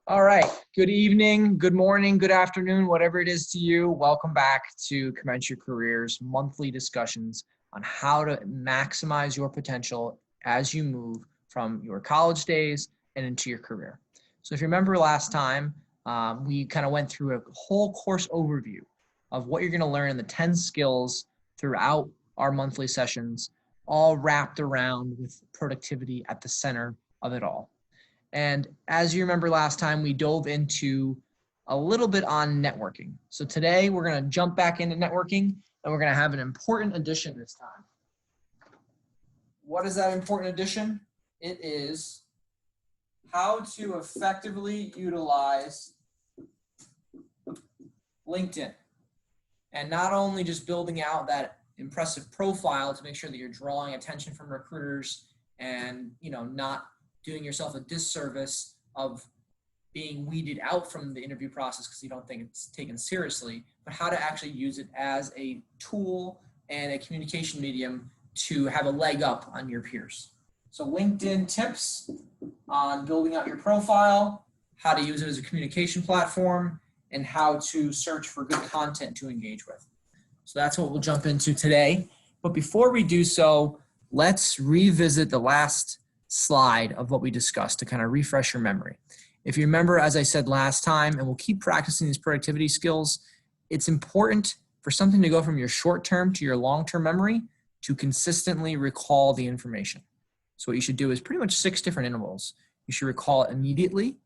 All right. Good evening, good morning, good afternoon, whatever it is to you. Welcome back to Commence Your Career's monthly discussions on how to maximize your potential as you move from your college days and into your career. So if you remember last time, we kind of went through a whole course overview of what you're going to learn in the 10 skills throughout our monthly sessions, all wrapped around with productivity at the center of it all. And as you remember last time, we dove into a little bit on networking. So today we're going to jump back into networking and we're going to have an important addition this time. What is that important addition? It is how to effectively utilize LinkedIn. And not only just building out that impressive profile to make sure that you're drawing attention from recruiters and, not doing yourself a disservice of being weeded out from the interview process because you don't think it's taken seriously, but how to actually use it as a tool and a communication medium to have a leg up on your peers. So LinkedIn tips on building out your profile, how to use it as a communication platform, and how to search for good content to engage with. So that's what we'll jump into today. But before we do so, let's revisit the last slide of what we discussed to kind of refresh your memory. If you remember, as I said last time, and we'll keep practicing these productivity skills, it's important for something to go from your short-term to your long-term memory to consistently recall the information. So what you should do is pretty much 6 different intervals. You should recall it immediately.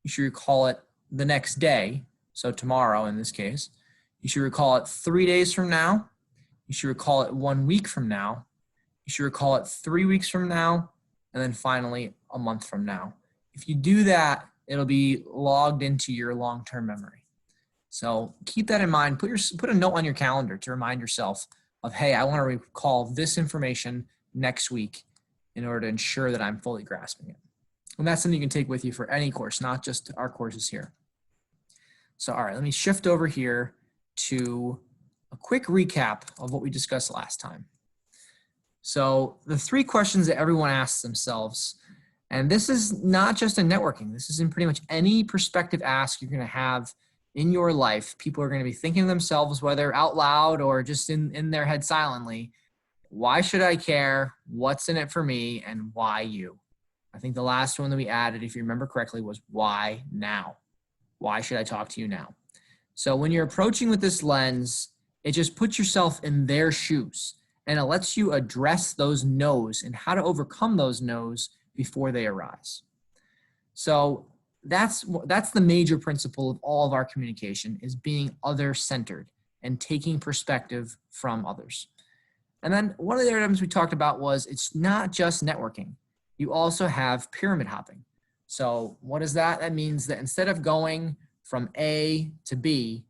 You should recall it the next day, so tomorrow in this case. You should recall it 3 days from now. You should recall it 1 week from now. You should recall it 3 weeks from now. And then finally, a month from now. If you do that, it'll be logged into your long-term memory. So keep that in mind. Put a note on your calendar to remind yourself of, hey, I want to recall this information next week in order to ensure that I'm fully grasping it. And that's something you can take with you for any course, not just our courses here. So, all right, let me shift over here to a quick recap of what we discussed last time. So the 3 questions that everyone asks themselves, and this is not just in networking, this is in pretty much any perspective ask you're going to have in your life. People are going to be thinking to themselves, whether out loud or just in their head silently, why should I care? What's in it for me? And why you? I think the last one that we added, if you remember correctly, was why now? Why should I talk to you now? So when you're approaching with this lens, it just puts yourself in their shoes. And it lets you address those no's and how to overcome those no's before they arise. So that's the major principle of all of our communication, is being other-centered and taking perspective from others. And then one of the items we talked about was it's not just networking. You also have pyramid hopping. So what is that? That means that instead of going from A to B,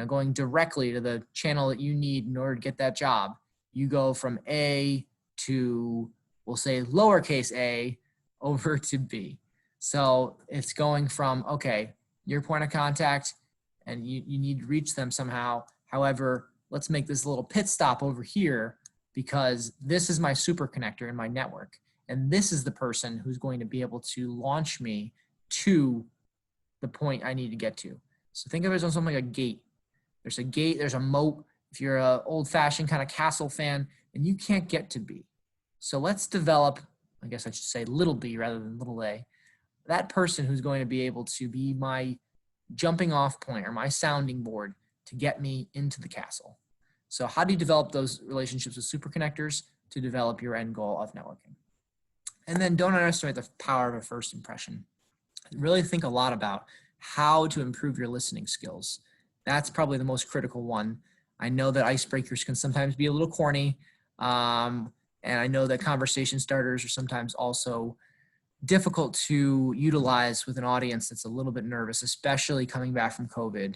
going directly to the channel that you need in order to get that job, you go from A to, we'll say, lowercase a over to B. So it's going from, okay, your point of contact, and you need to reach them somehow. However, let's make this little pit stop over here because this is my super connector in my network. And this is the person who's going to be able to launch me to the point I need to get to. So think of it as something like a gate. There's a gate, there's a moat. If you're an old-fashioned kind of castle fan, and you can't get to B. So let's develop, I guess I should say little b rather than little a, that person who's going to be able to be my jumping off point or my sounding board to get me into the castle. So how do you develop those relationships with super connectors to develop your end goal of networking? And then don't underestimate the power of a first impression. Really think a lot about how to improve your listening skills. That's probably the most critical one. I know that icebreakers can sometimes be a little corny, and I know that conversation starters are sometimes also difficult to utilize with an audience that's a little bit nervous, especially coming back from COVID.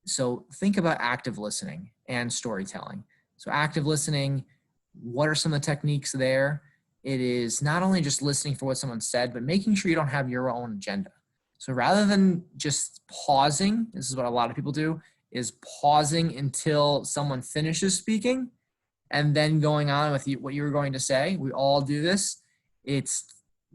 So think about active listening and storytelling. So active listening, what are some of the techniques there? It is not only just listening for what someone said, but making sure you don't have your own agenda. So rather than just pausing, this is what a lot of people do, is pausing until someone finishes speaking and then going on with what you were going to say. We all do this. It's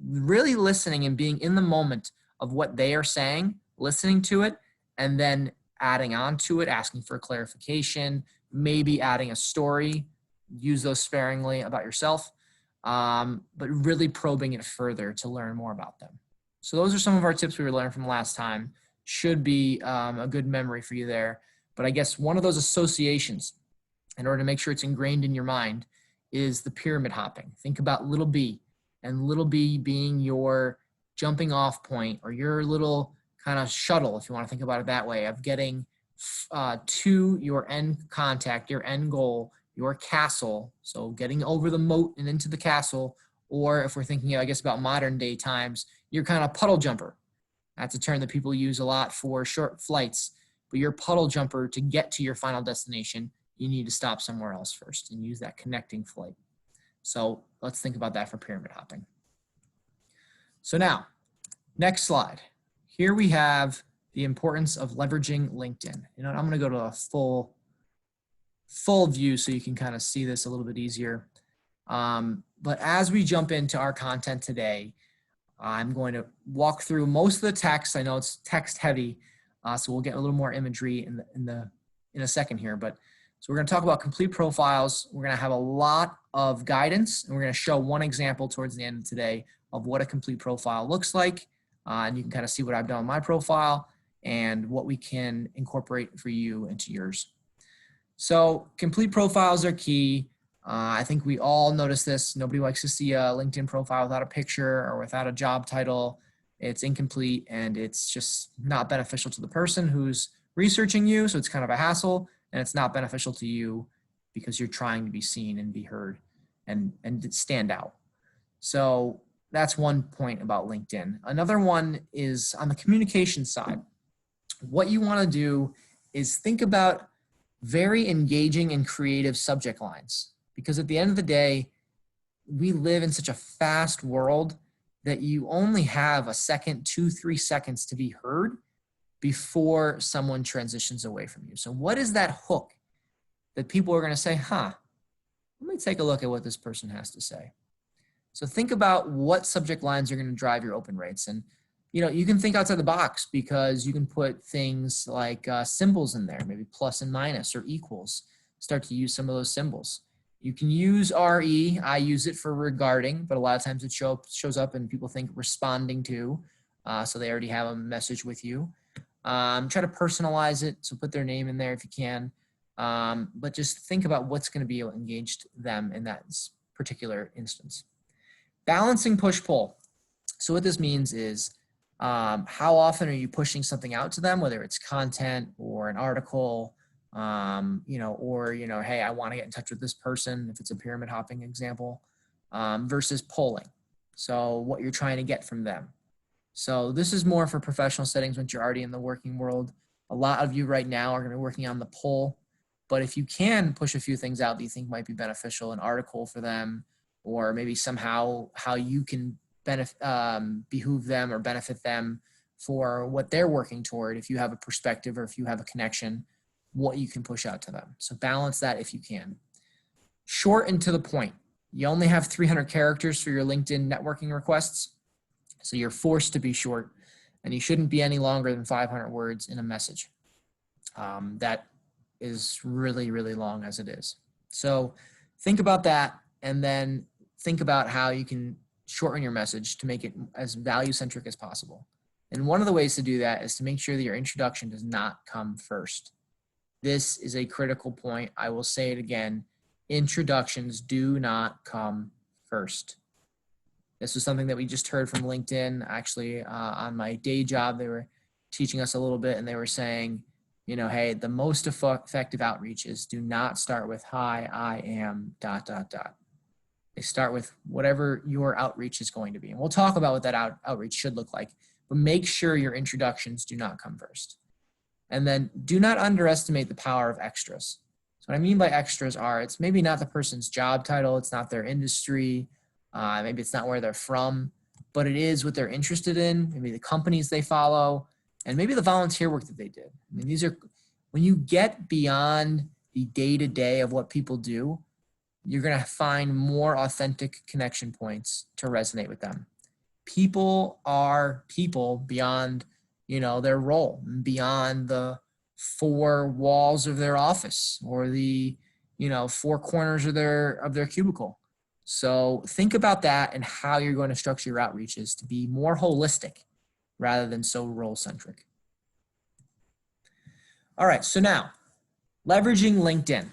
really listening and being in the moment of what they are saying, listening to it, and then adding on to it, asking for clarification, maybe adding a story, use those sparingly about yourself, but really probing it further to learn more about them. So those are some of our tips we learned from last time. Should be a good memory for you there. But I guess one of those associations, in order to make sure it's ingrained in your mind, is the pyramid hopping. Think about little b, and little b being your jumping off point, or your little kind of shuttle, if you want to think about it that way, of getting to your end contact, your end goal, your castle. So getting over the moat and into the castle, or if we're thinking, I guess, about modern day times, you're kind of puddle jumper. That's a term that people use a lot for short flights, but your puddle jumper, to get to your final destination, you need to stop somewhere else first and use that connecting flight. So let's think about that for pyramid hopping. So now, next slide. Here we have the importance of leveraging LinkedIn. You know, I'm going to go to a full view so you can kind of see this a little bit easier. But as we jump into our content today, I'm going to walk through most of the text. I know it's text heavy, so we'll get a little more imagery in a second here. But so we're going to talk about complete profiles. We're going to have a lot of guidance, and we're going to show one example towards the end of today of what a complete profile looks like. And you can kind of see what I've done with my profile and what we can incorporate for you into yours. So complete profiles are key. I think we all notice this. Nobody likes to see a LinkedIn profile without a picture or without a job title. It's incomplete, and it's just not beneficial to the person who's researching you. So it's kind of a hassle, and it's not beneficial to you because you're trying to be seen and be heard and stand out. So that's one point about LinkedIn. Another one is on the communication side. What you want to do is think about very engaging and creative subject lines, because at the end of the day, we live in such a fast world that you only have a second, 2-3 seconds to be heard before someone transitions away from you. So what is that hook that people are going to say, let me take a look at what this person has to say. So think about what subject lines are going to drive your open rates. And you know, you can think outside the box, because you can put things like symbols in there, maybe plus and minus or equals. Start to use some of those symbols. You can use RE. I use it for regarding, but a lot of times it shows up and people think responding to, so they already have a message with you. Try to personalize it, so put their name in there if you can. But just think about what's going to be engaged them in that particular instance. Balancing push-pull. So what this means is, how often are you pushing something out to them, whether it's content or an article, you know, or, you know, hey, I want to get in touch with this person, if it's a pyramid hopping example, versus polling. So what you're trying to get from them. So this is more for professional settings once you're already in the working world. A lot of you right now are going to be working on the poll, but if you can push a few things out that you think might be beneficial, an article for them, or maybe somehow how you can behoove them or benefit them for what they're working toward, if you have a perspective or if you have a connection, what you can push out to them. So balance that if you can. Short and to the point. You only have 300 characters for your LinkedIn networking requests, so you're forced to be short, and you shouldn't be any longer than 500 words in a message. That is really, really long as it is. So think about that, and then think about how you can shorten your message to make it as value-centric as possible. And one of the ways to do that is to make sure that your introduction does not come first. This is a critical point. I will say it again. Introductions do not come first. This was something that we just heard from LinkedIn. Actually, on my day job, they were teaching us a little bit, and they were saying, you know, hey, the most effective outreach is do not start with, hi, I am, ... They start with whatever your outreach is going to be. And we'll talk about what that outreach should look like, but make sure your introductions do not come first. And then do not underestimate the power of extras. So what I mean by extras are, it's maybe not the person's job title, it's not their industry, maybe it's not where they're from, but it is what they're interested in, maybe the companies they follow, and maybe the volunteer work that they did. I mean, these are, when you get beyond the day-to-day of what people do, you're going to find more authentic connection points to resonate with them. People are people beyond, their role, beyond the four walls of their office or the, four corners of their cubicle. So think about that and how you're going to structure your outreaches to be more holistic rather than so role-centric. All right, so now leveraging LinkedIn.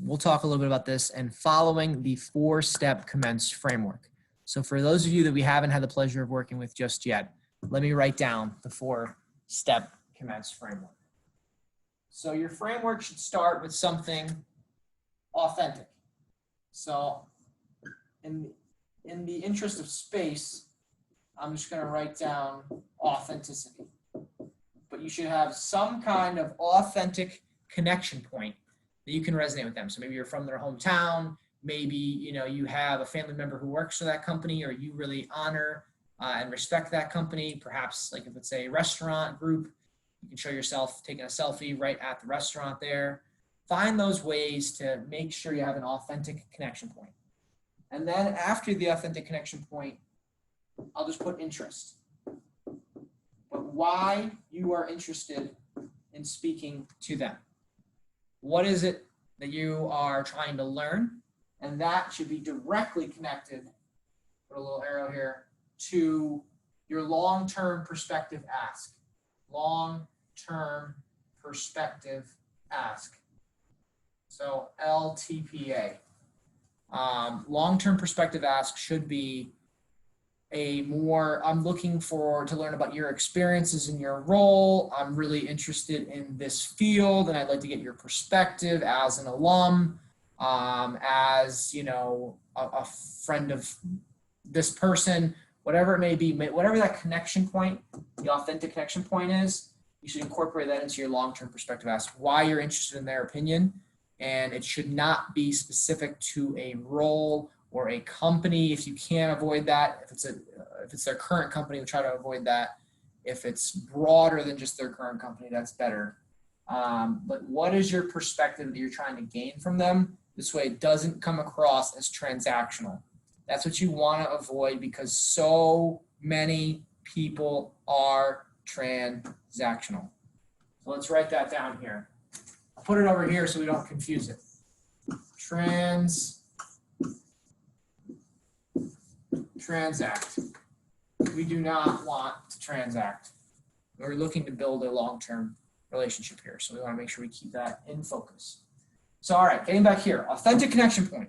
We'll talk a little bit about this and following the 4-step commence framework. So for those of you that we haven't had the pleasure of working with just yet, let me write down the 4-step commence framework. So your framework should start with something authentic. So in the interest of space, I'm just going to write down authenticity. But you should have some kind of authentic connection point that you can resonate with them. So maybe you're from their hometown, maybe you have a family member who works for that company, or you really honor and respect that company. Perhaps like if it's a restaurant group, you can show yourself taking a selfie right at the restaurant there. Find those ways to make sure you have an authentic connection point. And then after the authentic connection point, I'll just put interest. But why you are interested in speaking to them. What is it that you are trying to learn? And that should be directly connected, put a little arrow here, to your long-term perspective ask. Long-term perspective ask. So LTPA. Long-term perspective ask should be I'm looking to learn about your experiences in your role. I'm really interested in this field and I'd like to get your perspective as an alum, as, a friend of this person, whatever it may be, whatever that connection point, the authentic connection point is, you should incorporate that into your long-term perspective ask, why you're interested in their opinion. And it should not be specific to a role or a company. If you can't avoid that, if it's their current company, we try to avoid that. If it's broader than just their current company, that's better. But what is your perspective that you're trying to gain from them? This way it doesn't come across as transactional. That's what you want to avoid because so many people are transactional. So let's write that down here. I'll put it over here so we don't confuse it. Transact. We do not want to transact. We're looking to build a long-term relationship here. So we want to make sure we keep that in focus. So, all right, getting back here, authentic connection point.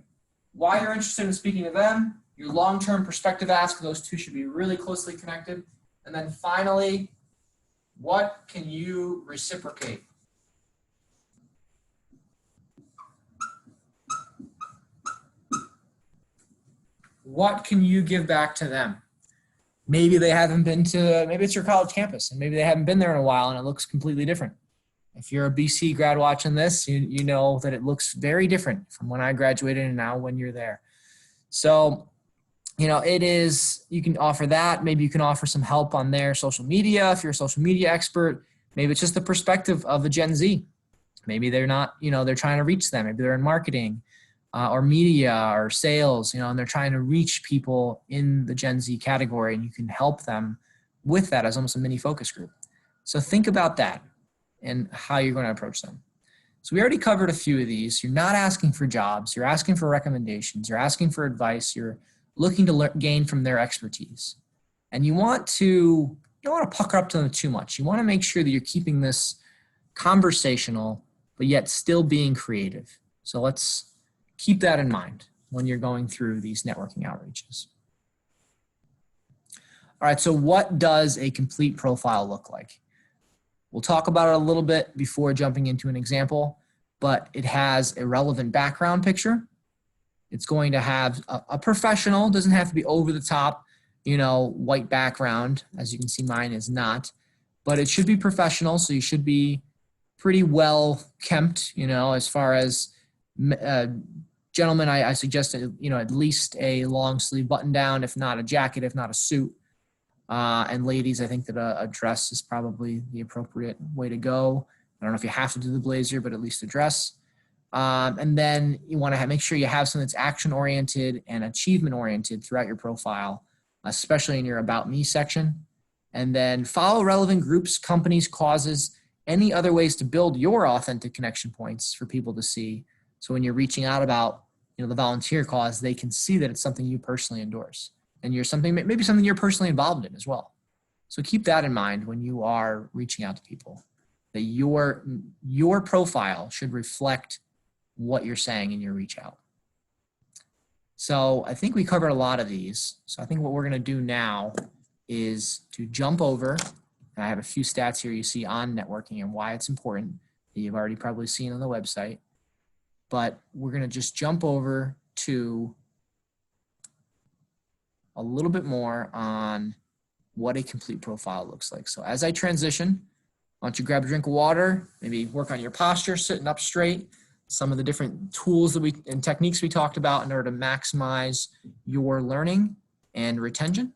Why you're interested in speaking to them, your long-term perspective ask, those two should be really closely connected. And then finally, what can you reciprocate? What can you give back to them? Maybe they haven't been to, maybe it's your college campus and maybe they haven't been there in a while and it looks completely different. If you're a BC grad watching this, you know that it looks very different from when I graduated and now when you're there. So, it is, you can offer that. Maybe you can offer some help on their social media. If you're a social media expert, maybe it's just the perspective of a Gen Z. Maybe they're not, they're trying to reach them. Maybe they're in marketing. Or media or sales, and they're trying to reach people in the Gen Z category, and you can help them with that as almost a mini focus group. So think about that and how you're going to approach them. So we already covered a few of these. You're not asking for jobs. You're asking for recommendations. You're asking for advice. You're looking to gain from their expertise. And you don't want to pucker up to them too much. You want to make sure that you're keeping this conversational, but yet still being creative. So let's keep that in mind when you're going through these networking outreaches. All right, so what does a complete profile look like? We'll talk about it a little bit before jumping into an example, but it has a relevant background picture. It's going to have a professional, doesn't have to be over the top, white background. As you can see, mine is not, but it should be professional. So you should be pretty well kempt, as far as gentlemen, I suggest, at least a long sleeve button down, if not a jacket, if not a suit. And ladies, I think that a dress is probably the appropriate way to go. I don't know if you have to do the blazer, but at least a dress. And then you want to make sure you have something that's action oriented and achievement oriented throughout your profile. especially in your About Me section. And then follow relevant groups, companies, causes, any other ways to build your authentic connection points for people to see. So when you're reaching out about, the volunteer cause, they can see that it's something you personally endorse and maybe something you're personally involved in as well. So keep that in mind when you are reaching out to people, that your profile should reflect what you're saying in your reach out. So I think we covered a lot of these. So I think what we're going to do now is to jump over. And I have a few stats here you see on networking and why it's important that you've already probably seen on the website. But we're going to just jump over to a little bit more on what a complete profile looks like. So as I transition, why don't you grab a drink of water, maybe work on your posture, sitting up straight, some of the different tools and techniques we talked about in order to maximize your learning and retention.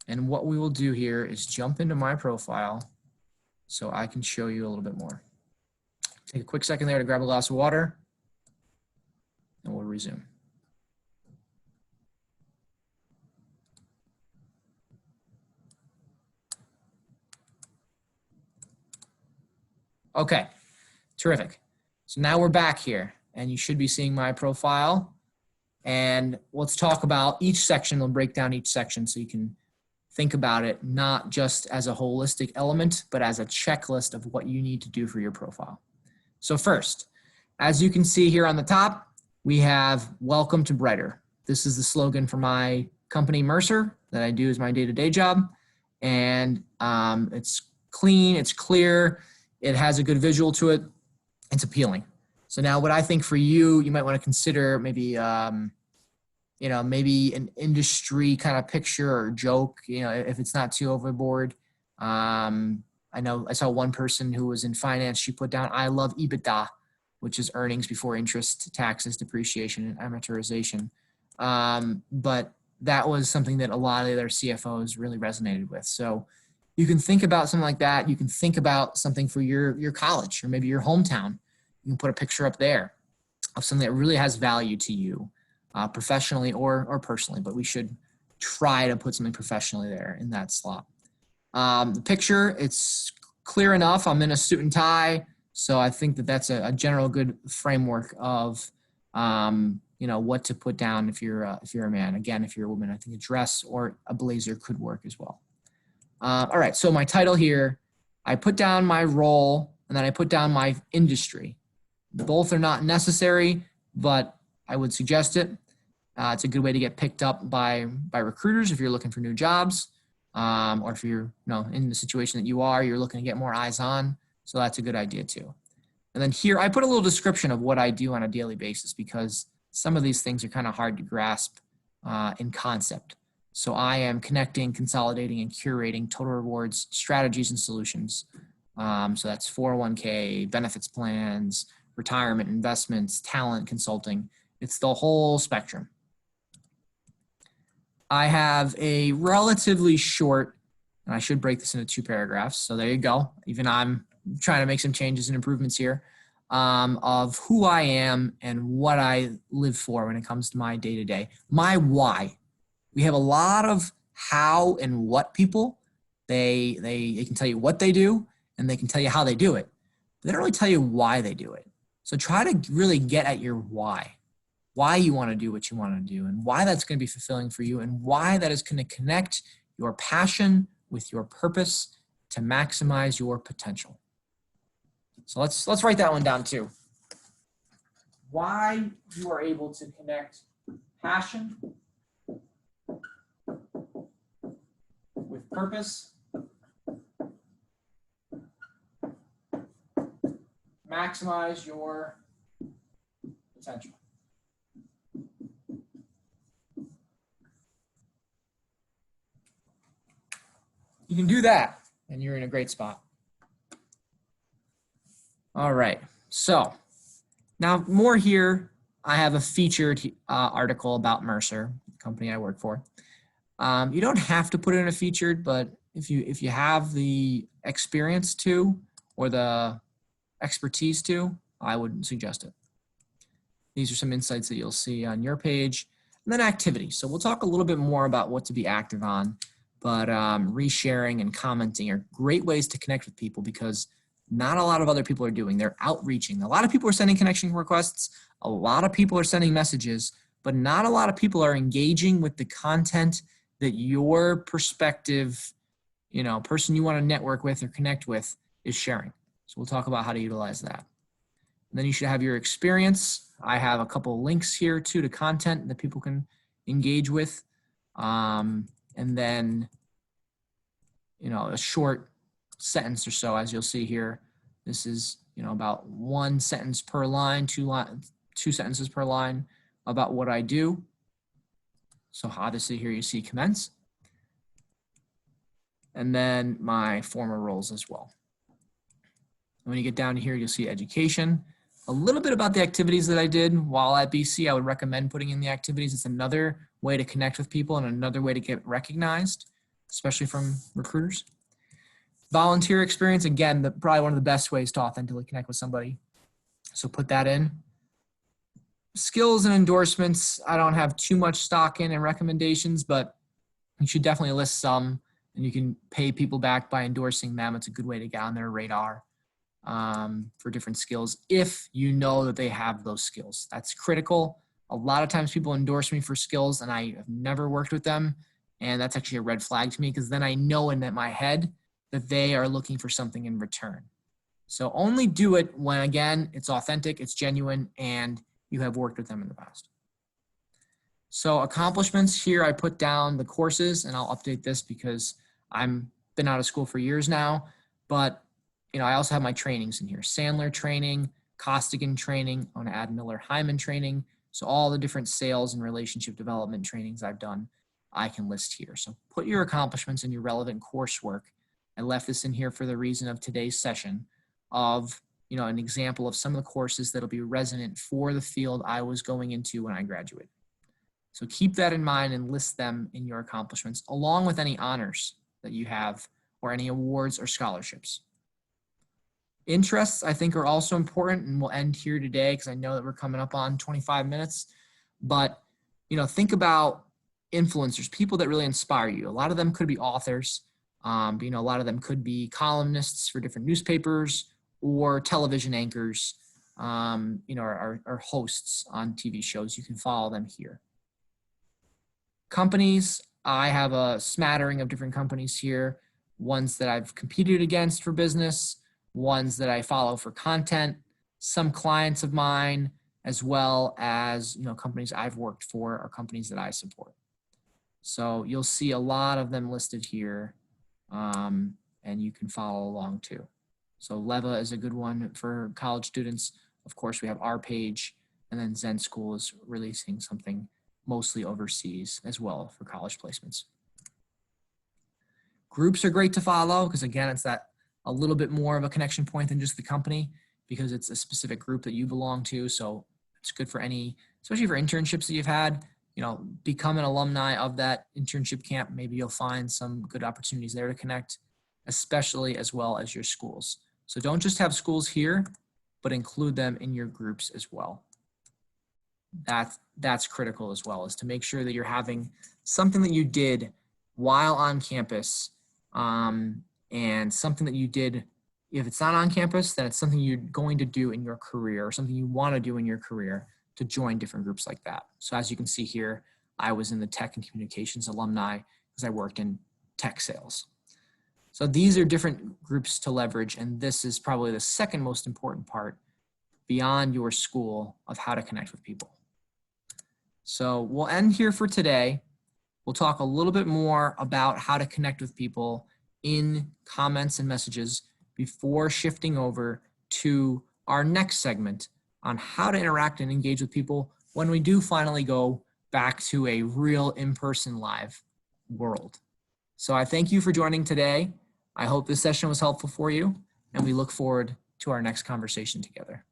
And what we will do here is jump into my profile so I can show you a little bit more. Take a quick second there to grab a glass of water, and we'll resume. Okay, terrific. So now we're back here, and you should be seeing my profile. And let's talk about each section. We'll break down each section so you can think about it not just as a holistic element, but as a checklist of what you need to do for your profile. So first, as you can see here on the top, we have Welcome to Brighter. This is the slogan for my company, Mercer, that I do as my day-to-day job. And it's clean, it's clear, it has a good visual to it, it's appealing. So now what I think for you, you might want to consider maybe maybe an industry kind of picture or joke, if it's not too overboard. I know I saw one person who was in finance, she put down, I love EBITDA, which is earnings before interest, taxes, depreciation, and amortization. But that was something that a lot of the other CFOs really resonated with. So you can think about something like that. You can think about something for your college or maybe your hometown. You can put a picture up there of something that really has value to you. Professionally or personally, but we should try to put something professionally there in that slot. The picture, it's clear enough. I'm in a suit and tie, so I think that that's a general good framework of what to put down if you're a man. Again, if you're a woman, I think a dress or a blazer could work as well. All right, so my title here, I put down my role and then I put down my industry. Both are not necessary, but I would suggest it. It's a good way to get picked up by recruiters if you're looking for new jobs, or if you're in the situation that you're looking to get more eyes on. So that's a good idea too. And then here I put a little description of what I do on a daily basis because some of these things are kind of hard to grasp in concept. So I am connecting, consolidating, and curating total rewards strategies and solutions. So that's 401k, benefits plans, retirement, investments, talent, consulting. It's the whole spectrum. I have a relatively short, and I should break this into 2 paragraphs. So there you go. Even I'm trying to make some changes and improvements here of who I am and what I live for when it comes to my day-to-day. My why. We have a lot of how and what people. They can tell you what they do and they can tell you how they do it. But they don't really tell you why they do it. So try to really get at your why you want to do what you want to do and why that's going to be fulfilling for you and why that is going to connect your passion with your purpose to maximize your potential. So let's write that one down too. Why you are able to connect passion with purpose, maximize your potential. You can do that, and you're in a great spot. All right, so now more here. I have a featured article about Mercer, the company I work for. You don't have to put it in a featured, but if you have the experience to or the expertise to, I would suggest it. These are some insights that you'll see on your page. And then activities. So we'll talk a little bit more about what to be active on, but resharing and commenting are great ways to connect with people because not a lot of other people are doing. They're outreaching. A lot of people are sending connection requests. A lot of people are sending messages, but not a lot of people are engaging with the content that your prospective, person you want to network with or connect with is sharing. So we'll talk about how to utilize that. And then you should have your experience. I have a couple of links here too to content that people can engage with. And then, a short sentence or so, as you'll see here. This is, about 1 sentence per line, 2 sentences per line about what I do. So obviously here you see commence. And then my former roles as well. And when you get down to here, you'll see education. A little bit about the activities that I did while at BC. I would recommend putting in the activities. It's another way to connect with people and another way to get recognized, especially from recruiters. Volunteer experience, again, probably one of the best ways to authentically connect with somebody. So put that in. Skills and endorsements, I don't have too much stock in and recommendations, but you should definitely list some, and you can pay people back by endorsing them. It's a good way to get on their radar for different skills if you know that they have those skills. That's critical. A lot of times people endorse me for skills and I have never worked with them, and that's actually a red flag to me because then I know in my head that they are looking for something in return. So only do it when, again, it's authentic, it's genuine, and you have worked with them in the past. So accomplishments here, I put down the courses, and I'll update this because I'm been out of school for years now, but I also have my trainings in here. Sandler training, Costigan training, I want to add Miller Hyman training. So all the different sales and relationship development trainings I've done, I can list here. So put your accomplishments and your relevant coursework. I left this in here for the reason of today's session of, an example of some of the courses that'll be resonant for the field I was going into when I graduated. So keep that in mind and list them in your accomplishments along with any honors that you have or any awards or scholarships. Interests, I think, are also important, and we'll end here today because I know that we're coming up on 25 minutes. But, think about influencers, people that really inspire you. A lot of them could be authors. A lot of them could be columnists for different newspapers or television anchors, or hosts on TV shows. You can follow them here. Companies, I have a smattering of different companies here, ones that I've competed against for business, ones that I follow for content, some clients of mine, as well as, companies I've worked for or companies that I support. So you'll see a lot of them listed here, and you can follow along too. So Leva is a good one for college students. Of course, we have our page, and then Zen School is releasing something mostly overseas as well for college placements. Groups are great to follow because, again, it's that a little bit more of a connection point than just the company because it's a specific group that you belong to. So it's good for especially for internships that you've had, become an alumni of that internship camp. Maybe you'll find some good opportunities there to connect, especially as well as your schools. So don't just have schools here, but include them in your groups as well. That's critical as well, is to make sure that you're having something that you did while on campus, and something that you did, if it's not on campus, then it's something you're going to do in your career or something you want to do in your career to join different groups like that. So as you can see here, I was in the tech and communications alumni because I worked in tech sales. So these are different groups to leverage, and this is probably the second most important part beyond your school of how to connect with people. So we'll end here for today. We'll talk a little bit more about how to connect with people in comments and messages before shifting over to our next segment on how to interact and engage with people when we do finally go back to a real in-person live world. So I thank you for joining today. I hope this session was helpful for you, and we look forward to our next conversation together.